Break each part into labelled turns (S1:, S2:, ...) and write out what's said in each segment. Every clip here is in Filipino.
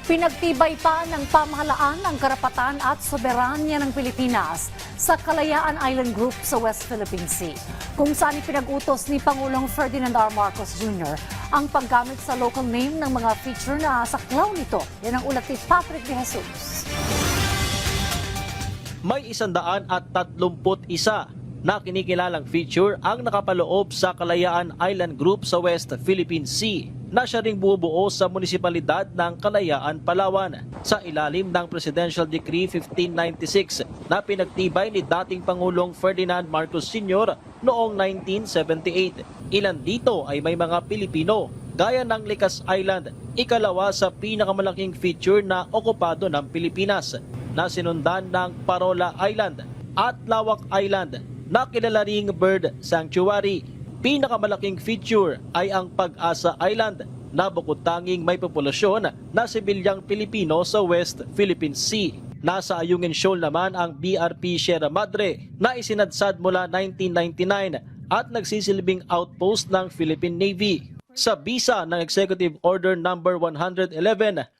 S1: Pinagtibay pa ng pamahalaan ang karapatan at soberanya ng Pilipinas sa Kalayaan Island Group sa West Philippine Sea, kung saan ipinag-utos ni Pangulong Ferdinand R. Marcos Jr. ang paggamit sa local name ng mga feature na saklaw nito. Yan ang ulat ni Patrick De Jesus.
S2: May 131 na kinikilalang feature ang nakapaloob sa Kalayaan Island Group sa West Philippine Sea na siya ring bubuo sa munisipalidad ng Kalayaan, Palawan sa ilalim ng Presidential Decree 1596 na pinagtibay ni dating Pangulong Ferdinand Marcos Sr. noong 1978. Ilan dito ay may mga Pilipino, gaya ng Likas Island, ikalawa sa pinakamalaking feature na okupado ng Pilipinas, na sinundan ng Parola Island at Lawak Island na kilala ring Bird Sanctuary. Pinakamalaking feature ay ang Pag-asa Island na bukod tanging may populasyon na sibilyang Pilipino sa West Philippine Sea. Nasa Ayungin Shoal naman ang BRP Sierra Madre na isinadsad mula 1999 at nagsisilbing outpost ng Philippine Navy. Sa bisa ng Executive Order No. 111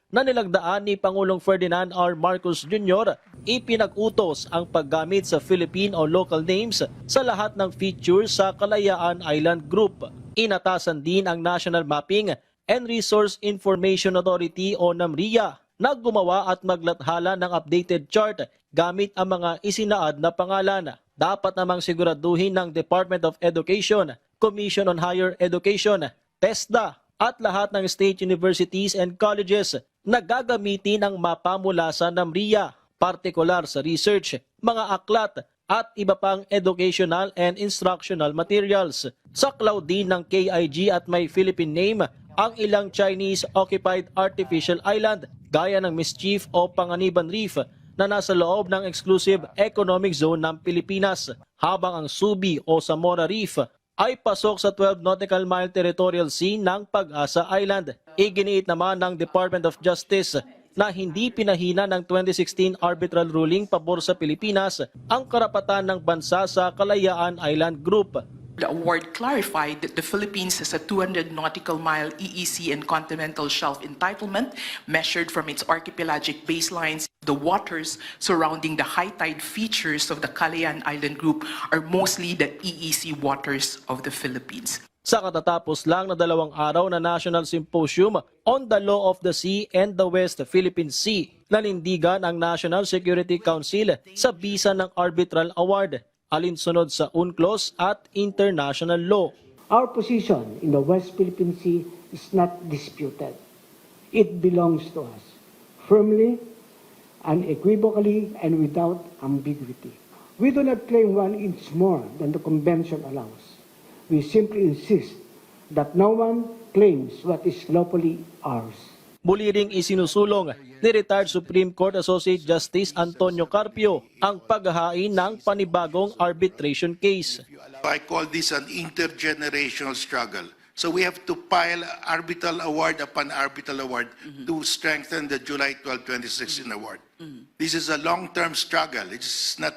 S2: na nilagdaan ni Pangulong Ferdinand R. Marcos Jr., ipinag-utos ang paggamit sa Philippine o local names sa lahat ng features sa Kalayaan Island Group. Inatasan din ang National Mapping and Resource Information Authority o NAMRIA na gumawa at maglathala ng updated chart gamit ang mga isinaad na pangalan. Dapat namang siguraduhin ng Department of Education, Commission on Higher Education, TESDA at lahat ng state universities and colleges na gagamitin ang mapa mula sa NAMRIA, partikular sa research, mga aklat at iba pang educational and instructional materials. Saklaw din ng KIG at may Philippine name ang ilang Chinese-occupied artificial island gaya ng Mischief o Panganiban Reef na nasa loob ng exclusive economic zone ng Pilipinas, habang ang Subi o Zamora Reef ay pasok sa 12 nautical mile territorial sea ng Pag-asa Island. Iginiit naman ng Department of Justice na hindi pinahina ng 2016 arbitral ruling pabor sa Pilipinas ang karapatan ng bansa sa Kalayaan Island Group.
S3: The award clarified that the Philippines has a 200 nautical mile EEZ and continental shelf entitlement measured from its archipelagic baselines. The waters surrounding the high tide features of the Kalayaan Island Group are mostly the EEZ waters of the Philippines.
S2: Sa katatapos lang na 2 araw na National Symposium on the Law of the Sea and the West Philippine Sea, nanindigan ang National Security Council sa bisa ng Arbitral Award, alinsunod sa UNCLOS at international law.
S4: Our position in the West Philippine Sea is not disputed. It belongs to us, firmly, unequivocally, and without ambiguity. We do not claim 1 inch more than the Convention allows. We simply insist that no one claims what is lawfully ours.
S2: Muli ring isinusulong ni retired Supreme Court Associate Justice Antonio Carpio ang paghahain ng panibagong arbitration case.
S5: I call this an intergenerational struggle. So we have to pile arbitral award upon arbitral award to strengthen the July 12, 2016 award. This is a long-term struggle. It's not,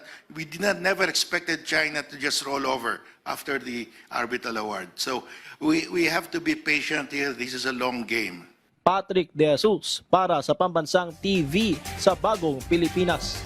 S5: never expected China to just roll over after the arbitral award. So we have to be patient here. This is a long game.
S2: Patrick De Jesus para sa Pambansang TV sa Bagong Pilipinas.